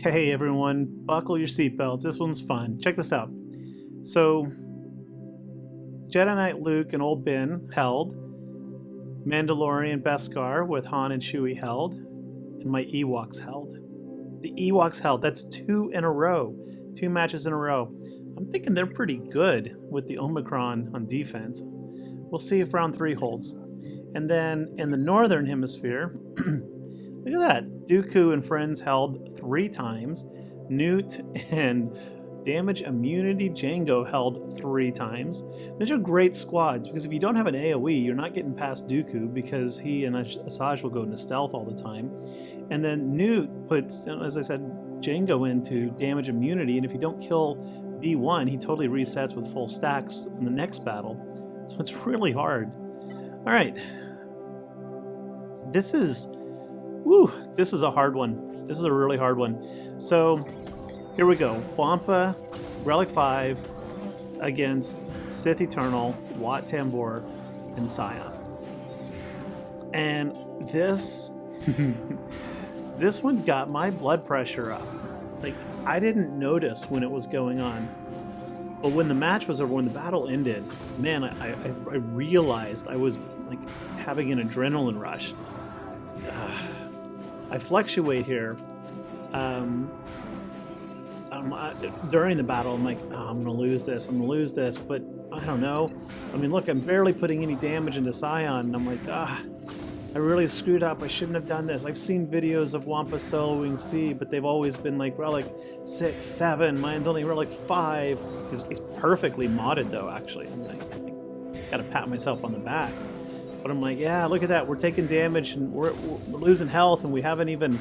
Hey everyone, buckle your seatbelts. This one's fun. Check this out. So, Jedi Knight Luke and Old Ben held. Mandalorian Beskar with Han and Chewie held. And my Ewoks held. The Ewoks held. That's 2 in a row. 2 matches in a row. I'm thinking they're pretty good with the Omicron on defense. We'll see if round 3 holds. And then in the Northern Hemisphere, look at that. Dooku and friends held 3 times. Newt and Damage Immunity Jango held 3 times. Those are great squads because if you don't have an AoE, you're not getting past Dooku because he and Asajj will go into stealth all the time. And then Newt puts, as I said, Jango into Damage Immunity, and if you don't kill B1, he totally resets with full stacks in the next battle. So it's really hard. All right. This is a hard one. This is a really hard one. So here we go. Wampa, Relic 5 against Sith Eternal, Wat Tambor, and Saya. And this this one got my blood pressure up. Like, I didn't notice when it was going on. But when the match was over, when the battle ended, man, I realized I was like having an adrenaline rush. I fluctuate here. During the battle, I'm like, oh, I'm going to lose this. I'm going to lose this. But I don't know. I mean, look, I'm barely putting any damage into Sion. And I'm like, I really screwed up. I shouldn't have done this. I've seen videos of Wampa soloing C, but they've always been like Relic 6, 7. Mine's only Relic 5. He's perfectly modded, though, actually. I'm like, I gotta pat myself on the back. But I'm like, yeah, look at that. We're taking damage and we're losing health, and we haven't even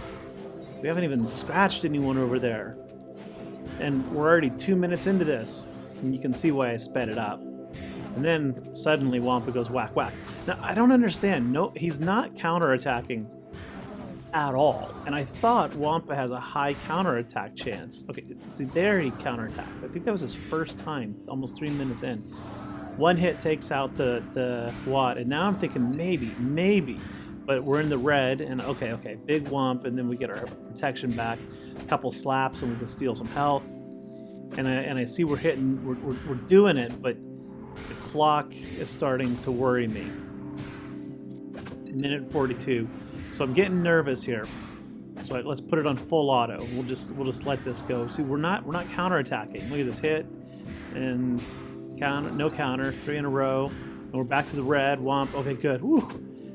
scratched anyone over there. And we're already 2 minutes into this, and you can see why I sped it up. And then suddenly Wampa goes whack whack. Now I don't understand. No, he's not counterattacking at all. And I thought Wampa has a high counterattack chance. Okay, see there he counterattacked. I think that was his first time, almost 3 minutes in. One hit takes out the Wat, and now I'm thinking maybe, but we're in the red, and okay, big wump, and then we get our protection back, a couple slaps, and we can steal some health. And I see we're hitting, we're doing it, but the clock is starting to worry me. Minute 42, so I'm getting nervous here. So let's put it on full auto. We'll just let this go. See, we're not counterattacking. Look at this hit, and counter, no counter, 3 in a row, and we're back to the red womp. Okay, good. Woo.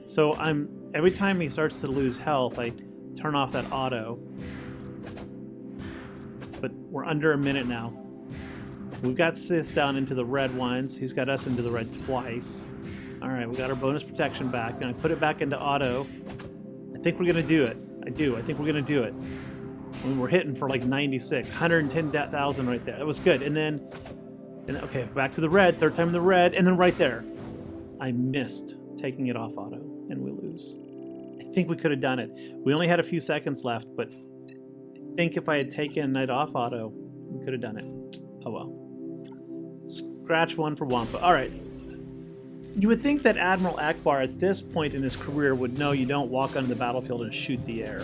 So every time he starts to lose health, I turn off that auto. But we're under a minute now. We've got Sith down into the red once. He's got us into the red twice. All right, we got our bonus protection back, and I put it back into auto. I think we're gonna do it. I think we're gonna do it. I mean, we're hitting for like 96, 110,000 right there. That was good. And then okay, back to the red, third time in the red, and then right there, I missed taking it off auto, and we lose. I think we could have done it. We only had a few seconds left, but I think if I had taken it off auto, we could have done it. Oh well. Scratch one for Wampa. All right. You would think that Admiral Ackbar at this point in his career would know you don't walk onto the battlefield and shoot the air.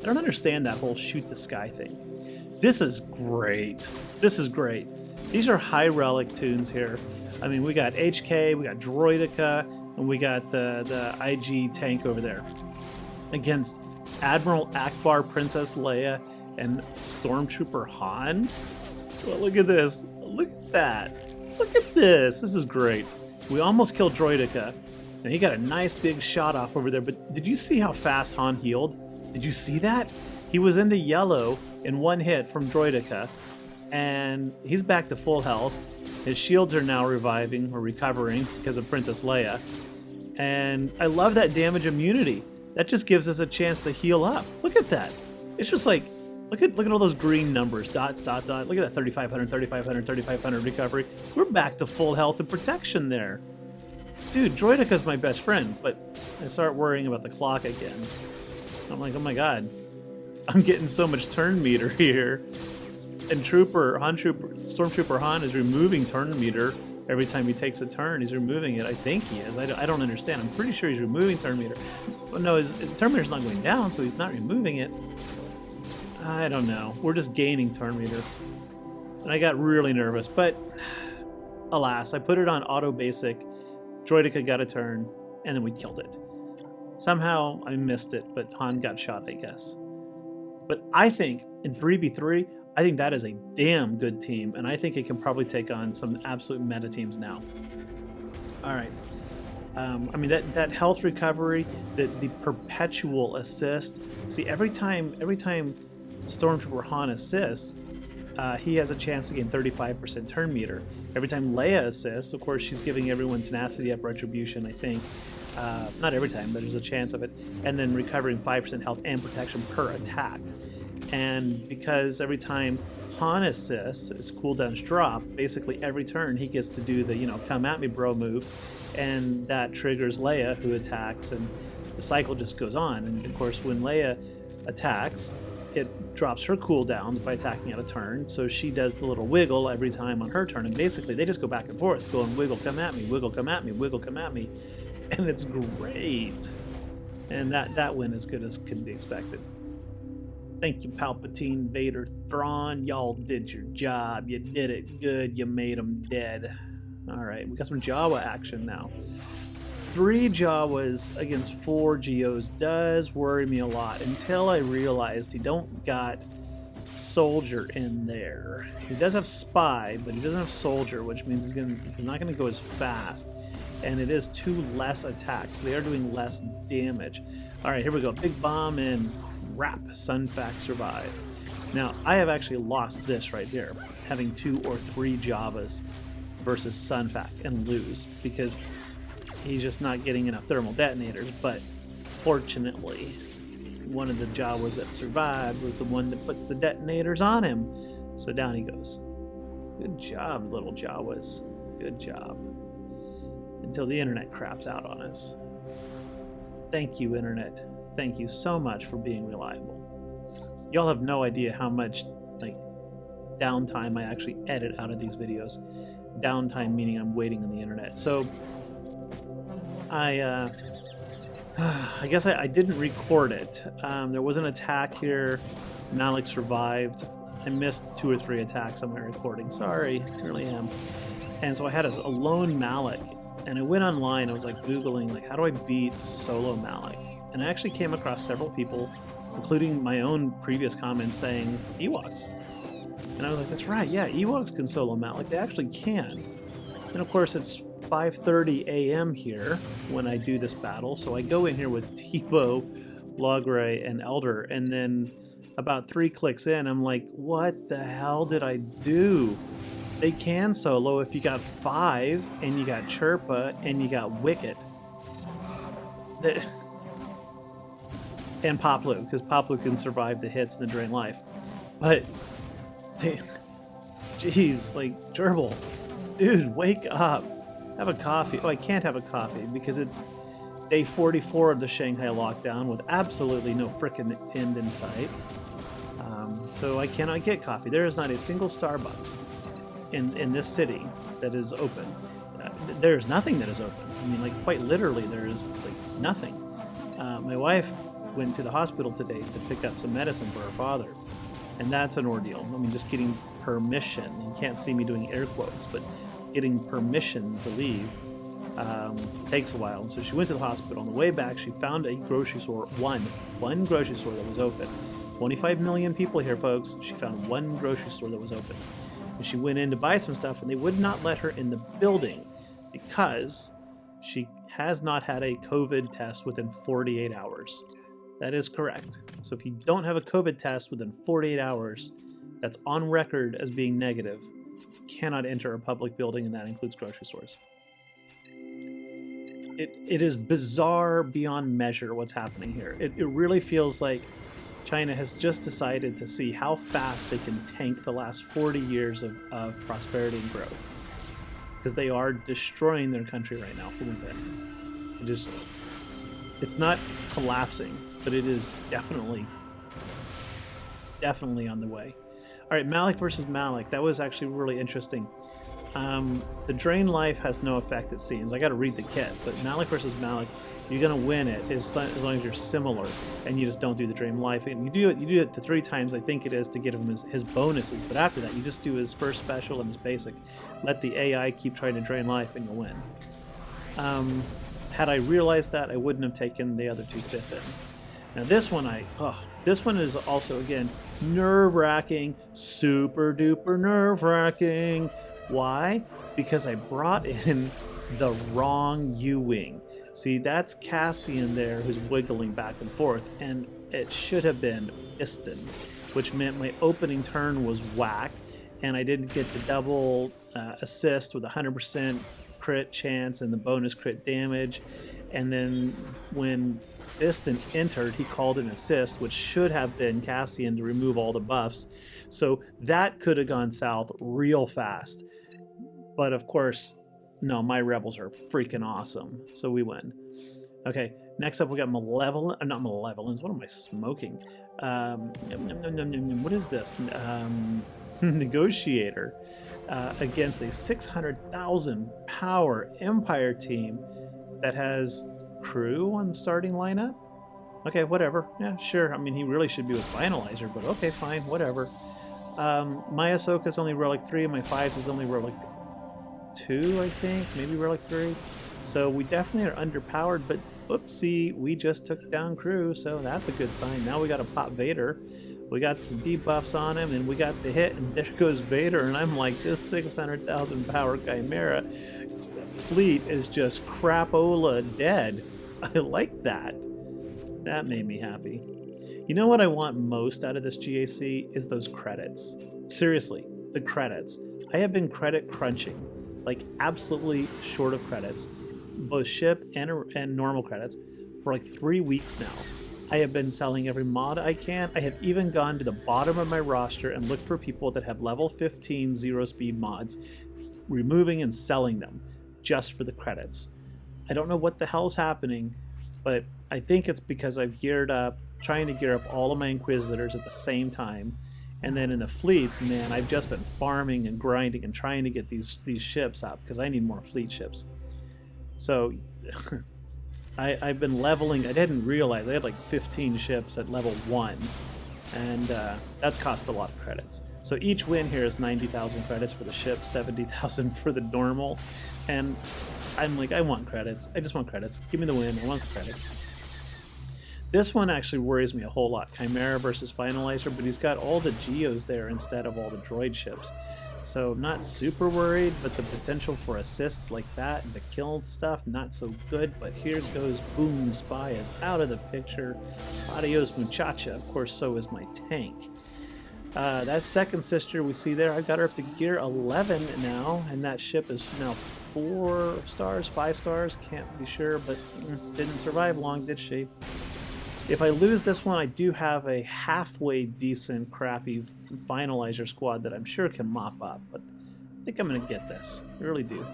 I don't understand that whole shoot the sky thing. This is great. This is great. These are high relic tunes here. I mean, we got HK, we got Droideka, and we got the IG tank over there. Against Admiral Ackbar, Princess Leia, and Stormtrooper Han. Well, look at this. Look at that. Look at this. This is great. We almost killed Droideka. And he got a nice big shot off over there. But did you see how fast Han healed? Did you see that? He was in the yellow in one hit from Droideka. And he's back to full health. His shields are now reviving or recovering because of Princess Leia. And I love that damage immunity. That just gives us a chance to heal up. Look at that. It's just like, look at all those green numbers. Dots, dot, dot. Look at that 3,500, 3,500, 3,500 recovery. We're back to full health and protection there. Dude, Droideka's my best friend, but I start worrying about the clock again. I'm like, oh my god. I'm getting so much turn meter here. And Stormtrooper Han is removing turn meter every time he takes a turn. He's removing it. I think he is. I don't understand. I'm pretty sure he's removing turn meter. Well, no, his turn meter's not going down, so he's not removing it. I don't know. We're just gaining turn meter. And I got really nervous, but alas, I put it on auto basic. Droideka got a turn, and then we killed it. Somehow I missed it, but Han got shot, I guess. But I think in 3v3, I think that is a damn good team, and I think it can probably take on some absolute meta teams now. All right. I mean, that health recovery, the perpetual assist. See, every time Stormtrooper Han assists, he has a chance to gain 35% turn meter. Every time Leia assists, of course, she's giving everyone tenacity up retribution, I think. Not every time, but there's a chance of it. And then recovering 5% health and protection per attack. And because every time Han assists, his cooldowns drop, basically every turn he gets to do the, come at me bro move. And that triggers Leia, who attacks, and the cycle just goes on. And of course, when Leia attacks, it drops her cooldowns by attacking out a turn, so she does the little wiggle every time on her turn, and basically they just go back and forth, going wiggle, come at me, wiggle, come at me, wiggle, come at me, and it's great. And that win is good as can be expected. Thank you, Palpatine, Vader, Thrawn. Y'all did your job. You did it good. You made them dead. All right, we got some Jawa action now. 3 Jawas against 4 Geos does worry me a lot until I realized he don't got Soldier in there. He does have Spy, but he doesn't have Soldier, which means he's not gonna go as fast. And it is 2 less attacks. So they are doing less damage. All right, here we go. Big bomb and crap. Sunfac survived. Now, I have actually lost this right there, having 2 or 3 Javas versus Sunfac and lose because he's just not getting enough thermal detonators. But fortunately, one of the Jawas that survived was the one that puts the detonators on him. So down he goes. Good job, little Jawas. Good job. Until the internet craps out on us. Thank you, internet. Thank you so much for being reliable. Y'all have no idea how much downtime I actually edit out of these videos. Downtime meaning I'm waiting on the internet. So I guess I didn't record it. There was an attack here. Malak survived. I missed 2 or 3 attacks on my recording. Sorry, I really am. And so I had a lone Malak, and I went online. I was Googling how do I beat solo Malak? And I actually came across several people, including my own previous comments saying Ewoks. And I was like, that's right, yeah, Ewoks can solo Malak. They actually can. And of course, it's 5:30 a.m. here when I do this battle, so I go in here with Teebo, Logray, and Elder, and then about 3 clicks in, I'm like, what the hell did I do? They can solo if you got 5, and you got Chirpa, and you got Wicket. And Poplu, because Poplu can survive the hits and the drain life. But, jeez, Gerbil, dude, wake up. Have a coffee. Oh, I can't have a coffee because it's day 44 of the Shanghai lockdown with absolutely no frickin' end in sight. So I cannot get coffee. There is not a single Starbucks in this city that is open. There is nothing that is open. I mean, quite literally, there is nothing. My wife went to the hospital today to pick up some medicine for her father, and that's an ordeal. I mean, just getting permission. You can't see me doing air quotes, but getting permission to leave takes a while. And so she went to the hospital. On the way back, she found a grocery store, one grocery store that was open. 25 million people here, folks. She found one grocery store that was open. And she went in to buy some stuff, and they would not let her in the building because she has not had a COVID test within 48 hours. That is correct. So if you don't have a COVID test within 48 hours, that's on record as being negative, you cannot enter a public building, and that includes grocery stores. It is bizarre beyond measure what's happening here. It really feels like China has just decided to see how fast they can tank the last 40 years of prosperity and growth. Because they are destroying their country right now from within. It's not collapsing, but it is definitely on the way. All right, Malak versus Malak. That was actually really interesting. The drain life has no effect, it seems. I got to read the kit, but Malak versus Malak You're gonna win it as long as you're similar, and you just don't do the Drain Life. And you do it the 3 times I think it is to get him his bonuses. But after that, you just do his first special and his basic. Let the AI keep trying to drain life, and you'll win. Had I realized that, I wouldn't have taken the other 2 Sith in. Now this one, this one is also again nerve-wracking, super duper nerve-wracking. Why? Because I brought in the wrong U-wing. See, that's Cassian there who's wiggling back and forth, and it should have been Bistan, which meant my opening turn was whack, and I didn't get the double assist with 100% crit chance and the bonus crit damage. And then when Bistan entered, he called an assist, which should have been Cassian to remove all the buffs. So that could have gone south real fast. But of course, no, my rebels are freaking awesome. So we win. Okay, next up we got Malevolence. Not Malevolence. What am I smoking? What is this? Negotiator against a 600,000 power Empire team that has crew on the starting lineup. Okay, whatever. Yeah, sure. I mean, he really should be with Finalizer, but okay, fine, whatever. My Ahsoka's only Relic 3, and my 5's is only Relic 2, I think, maybe Relic 3. So we definitely are underpowered, but whoopsie, we just took down crew, so that's a good sign. Now we got to pop Vader. We got some debuffs on him, and we got the hit, and there goes Vader, and I'm like, this 600,000 power Chimaera fleet is just crapola dead. I like that. That made me happy. You know what I want most out of this GAC is those credits. Seriously, the credits. I have been credit crunching, like absolutely short of credits, both ship and normal credits, for like 3 weeks now. I have been selling every mod I can. I have even gone to the bottom of my roster and looked for people that have level 15 zero speed mods, removing and selling them just for the credits. I don't know what the hell's happening, but I think it's because I've geared up, trying to gear up all of my Inquisitors at the same time. And then in the fleets, man, I've just been farming and grinding and trying to get these ships up because I need more fleet ships. So I've been leveling. I didn't realize I had like 15 ships at level 1, and that's cost a lot of credits. So each win here is 90,000 credits for the ship, 70,000 for the normal. And I'm like, I want credits. I just want credits. Give me the win. I want the credits. This one actually worries me a whole lot. Chimaera versus Finalizer, but he's got all the Geos there instead of all the droid ships. So not super worried, but the potential for assists like that and the kill stuff, not so good. But here goes Boom Spy is out of the picture. Adios muchacha. Of course, so is my tank. That second sister we see there, I've got her up to gear 11 now, and that ship is now 4 stars, 5 stars, can't be sure, but didn't survive long, did she? If I lose this one, I do have a halfway decent, crappy Finalizer squad that I'm sure can mop up, but I think I'm going to get this. I really do.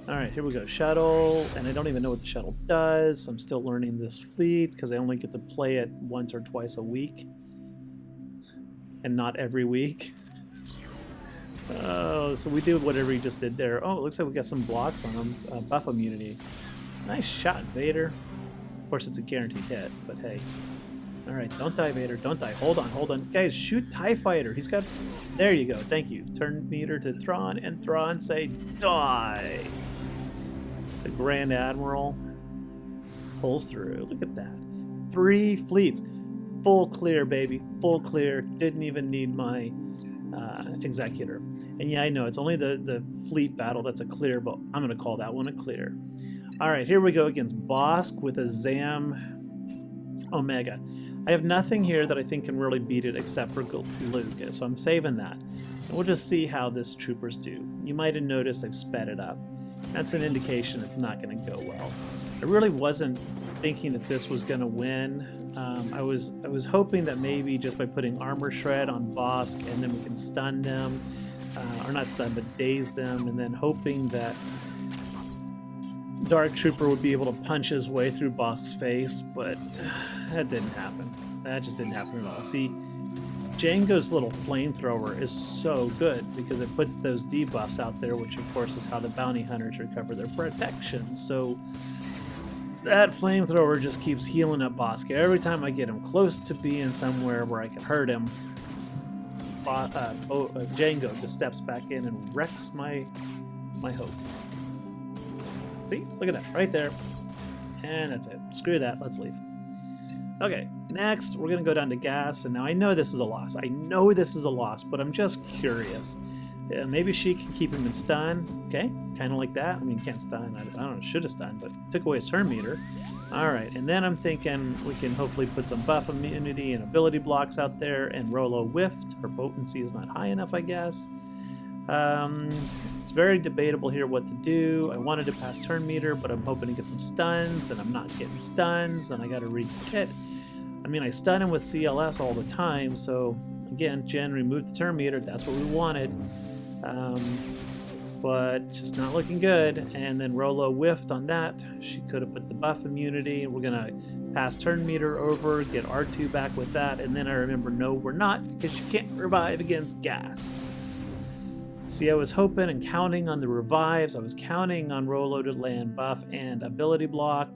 Alright, here we go. Shuttle, and I don't even know what the shuttle does. I'm still learning this fleet because I only get to play it once or twice a week. And not every week. Oh, so we did whatever he just did there. Oh, it looks like we got some blocks on him. Buff immunity. Nice shot, Vader. Of course, it's a guaranteed hit, but hey. Alright, don't die, Vader. Don't die. Hold on, hold on. Guys, shoot TIE Fighter. He's got... There you go. Thank you. Turn meter to Thrawn, and Thrawn say, die! The Grand Admiral pulls through. Look at that. 3 fleets. Full clear, baby. Full clear. Didn't even need my Executor. And yeah, I know, it's only the fleet battle that's a clear, but I'm going to call that one a clear. Alright, here we go against Bossk with a Zam Omega. I have nothing here that I think can really beat it except for Luke, so I'm saving that. And we'll just see how this troopers do. You might have noticed I've sped it up. That's an indication it's not going to go well. I really wasn't thinking that this was going to win. I was hoping that maybe just by putting Armor Shred on Bossk and then we can stun them, or not stun, but daze them, and then hoping that Dark Trooper would be able to punch his way through Bossk's face, but that didn't happen. That just didn't happen at all. See, Jango's little flamethrower is so good because it puts those debuffs out there, which of course is how the bounty hunters recover their protection. So That flamethrower just keeps healing up Bossk. Every time I get him close to being somewhere where I can hurt him, Django just steps back in and wrecks my hope. See? Look at that. Right there. And that's it. Screw that. Let's leave. Okay. Next, we're going to go down to gas. And now I know this is a loss. I know this is a loss, but I'm just curious. Maybe she can keep him in stun. Okay. Kind of like that. I mean, can't stun. I don't know. Should have stunned, but took away his turn meter. All right. And then I'm thinking we can hopefully put some buff immunity and ability blocks out there. And Rolo whiffed. Her potency is not high enough, I guess. It's very debatable here what to do. I wanted to pass turn meter, but I'm hoping to get some stuns, and I'm not getting stuns, and I got to re-kit. I mean, I stun him with CLS all the time, so again, Jyn removed the turn meter. That's what we wanted, but just not looking good. And then Rolo whiffed on that. She could have put the buff immunity. We're gonna pass turn meter over, get R2 back with that, and then I remember, no, we're not, because you can't revive against gas. See, I was hoping and counting on the revives. I was counting on Rolo to land buff and ability block.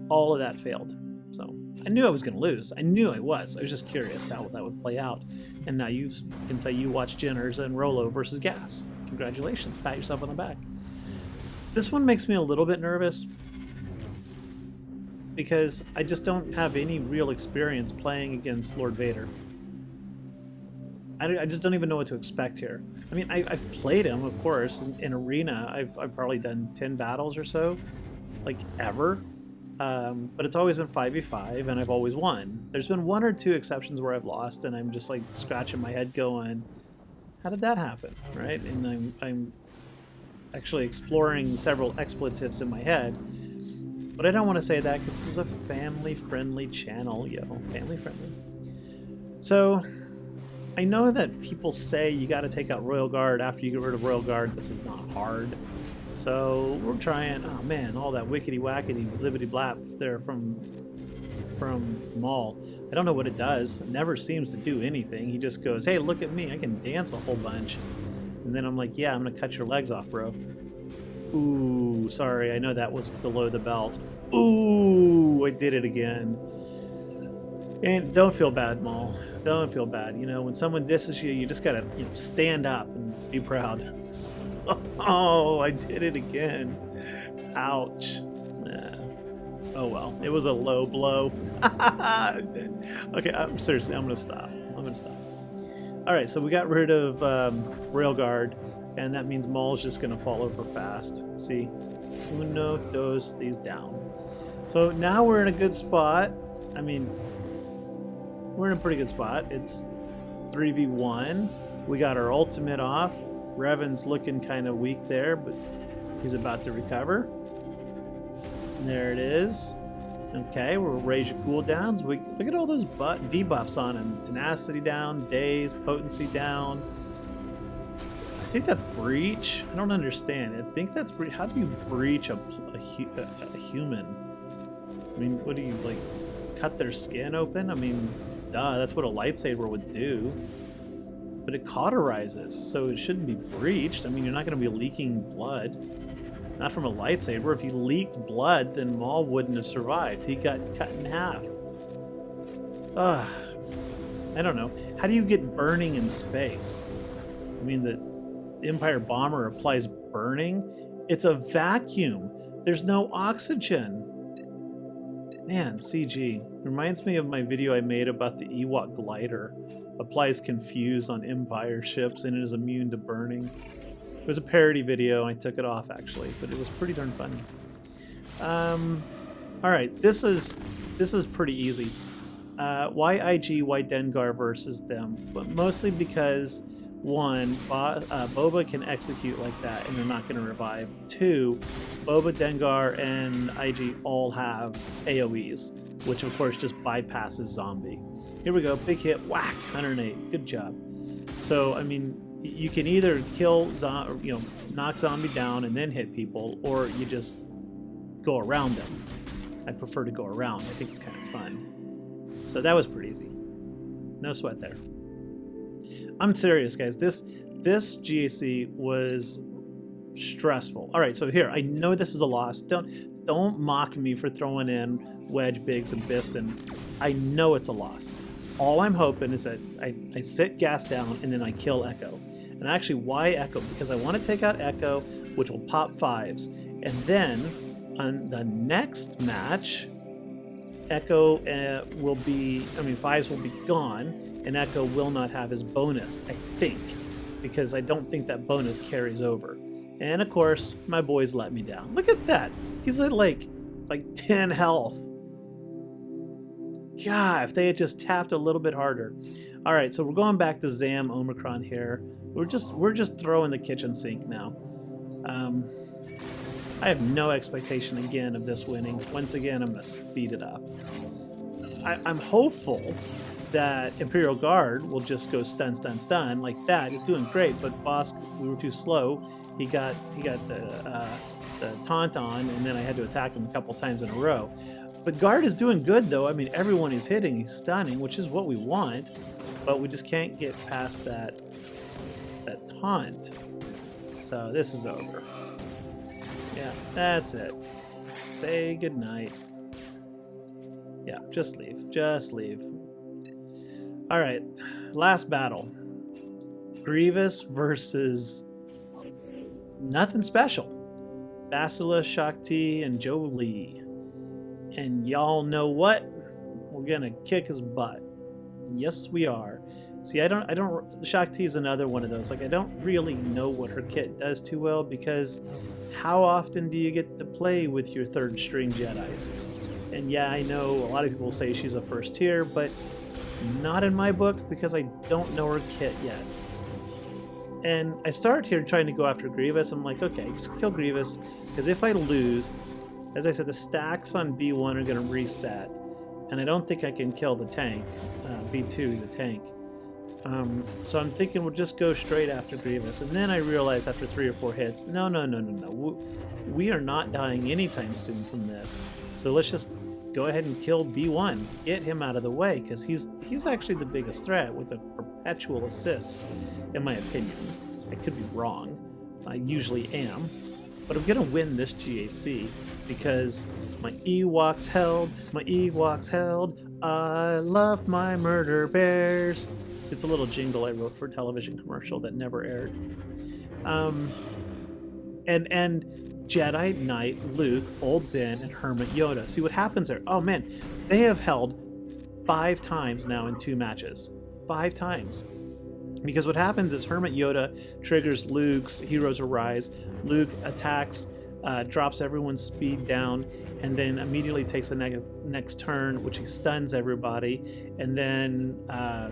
All of that failed. So I knew I was going to lose. I knew I was. I was just curious how that would play out. And now you can say you watched Jyn Erso and Rolo versus gas. Congratulations. Pat yourself on the back. This one makes me a little bit nervous because I just don't have any real experience playing against Lord Vader. I just don't even know what to expect here. I mean, I've played him, of course, in Arena. I've probably done 10 battles or so, like, ever. But it's always been 5v5, and I've always won. There's been 1 or 2 exceptions where I've lost, and I'm just, like, scratching my head going, how did that happen, right? And I'm actually exploring several expletives in my head. But I don't want to say that, because this is a family-friendly channel, yo. Family-friendly. So I know that people say you got to take out Royal Guard after you get rid of Royal Guard. This is not hard. So we're trying. Oh man, all that wickety wackety libbity blap there from Maul. I don't know what it does. It never seems to do anything. He just goes, "Hey, look at me! I can dance a whole bunch." And then I'm like, "Yeah, I'm gonna cut your legs off, bro." Ooh, sorry. I know that was below the belt. Ooh, I did it again. And don't feel bad, Maul. Don't feel bad. You know, when someone disses you, you just gotta stand up and be proud. Oh, I did it again. Ouch. Oh well, it was a low blow. Okay, seriously, I'm gonna stop. All right, so we got rid of Royal Guard, and that means Maul's just gonna fall over fast. See, uno, dos, these down. So now we're in a good spot. I mean, we're in a pretty good spot. It's 3v1. We got our ultimate off. Revan's looking kind of weak there, but he's about to recover. And there it is. Okay, we'll raise your cooldowns. Look at all those debuffs on him. Tenacity down, daze, potency down. I think that's breach. I don't understand. I think that's breach. How do you breach a human? I mean, what do you, like, cut their skin open? I mean, duh, that's what a lightsaber would do. But it cauterizes, so it shouldn't be breached. I mean, you're not going to be leaking blood. Not from a lightsaber. If you leaked blood, then Maul wouldn't have survived. He got cut in half. Ugh. I don't know. How do you get burning in space? I mean, the Empire bomber applies burning. It's a vacuum. There's no oxygen. Man, CG. Reminds me of my video I made about the Ewok glider. Applies confuse on Empire ships and it is immune to burning. It was a parody video. I took it off actually, but it was pretty darn funny. All right, this is pretty easy. Why IG? Why Dengar versus them? But mostly because 1, Boba can execute like that and they're not going to revive. 2, Boba, Dengar, and IG all have AoEs, which of course just bypasses zombie. Here we go, big hit, whack, 108, good job. So, I mean, you can either kill, knock zombie down and then hit people, or you just go around them. I prefer to go around, I think it's kind of fun. So that was pretty easy. No sweat there. I'm serious, guys. This GAC was stressful. All right, so here, I know this is a loss. don't mock me for throwing in Wedge, Biggs, and Bistan. I know it's a loss. All I'm hoping is that I sit gas down and then I kill Echo. And actually, why Echo? Because I want to take out Echo, which will pop 5s. And then on the next match, Echo will be, 5s will be gone, and Echo will not have his bonus, I think. Because I don't think that bonus carries over. And of course, my boys let me down. Look at that. He's at like 10 health. God, if they had just tapped a little bit harder. All right, so we're going back to Zam Omicron here. We're just throwing the kitchen sink now. I have no expectation again of this winning. Once again, I'm going to speed it up. I'm hopeful that Imperial Guard will just go stun, stun, stun like that. He's doing great, but Bossk, we were too slow. He got the taunt on, and then I had to attack him a couple times in a row. But Guard is doing good, though. I mean, everyone he's hitting, he's stunning, which is what we want. But we just can't get past that taunt. So this is over. Yeah, that's it. Say goodnight. Yeah, just leave. Just leave. All right, last battle. Grievous versus nothing special. Bastilla, Shaak, and Jolie. And y'all know what? We're gonna kick his butt. Yes, we are. See, Shaak is another one of those. Like, I don't really know what her kit does too well, because how often do you get to play with your third string Jedis? And yeah, I know a lot of people say she's a first tier, but not in my book, because I don't know her kit yet. And I start here trying to go after Grievous. I'm like, okay, just kill Grievous, because if I lose, as I said, the stacks on B1 are going to reset, and I don't think I can kill the tank. B2 is a tank. So I'm thinking we'll just go straight after Grievous. And then I realize after 3 or 4 hits, no. We are not dying anytime soon from this. So let's just go ahead and kill B1. Get him out of the way, because he's actually the biggest threat with a perpetual assist, in my opinion. I could be wrong. I usually am. But I'm going to win this GAC, because my Ewoks held, I love my murder bears. So it's a little jingle I wrote for a television commercial that never aired. And Jedi Knight, Luke, Old Ben, and Hermit Yoda. See what happens there? Oh man, they have held 5 times now in 2 matches. 5 times. Because what happens is Hermit Yoda triggers Luke's Heroes Arise. Luke attacks, drops everyone's speed down, and then immediately takes the next turn, which he stuns everybody, and then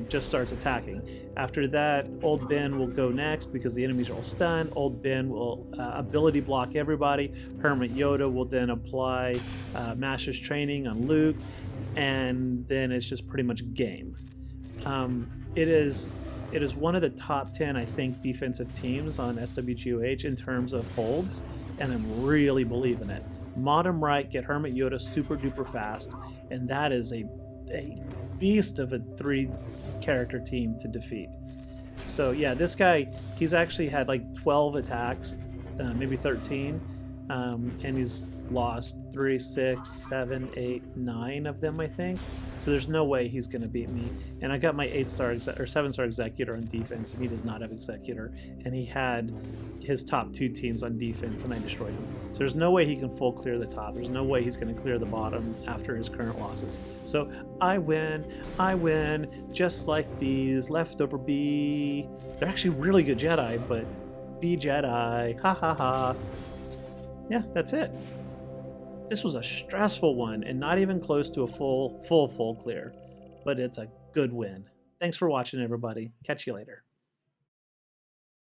just starts attacking. After that, Old Ben will go next because the enemies are all stunned. Old Ben will ability block everybody. Hermit Yoda will then apply Master's Training on Luke, and then it's just pretty much game. It is one of the top 10, I think, defensive teams on SWGOH in terms of holds, and I'm really believing it. Mod him right, get Hermit Yoda super duper fast, and that is a beast of a 3-character team to defeat. So yeah, this guy, he's actually had like 12 attacks, maybe 13, and he's lost 3, 6, 7, 8, 9 of them, I think. So there's no way he's going to beat me. And I got my 7-star Executor on defense, and he does not have Executor. And he had his top 2 teams on defense, and I destroyed him. So there's no way he can full clear the top. There's no way he's going to clear the bottom after his current losses. So I win, just like these leftover B. They're actually really good Jedi, but B Jedi, ha ha ha. Yeah, that's it. This was a stressful one and not even close to a full clear, but it's a good win. Thanks for watching, everybody. Catch you later.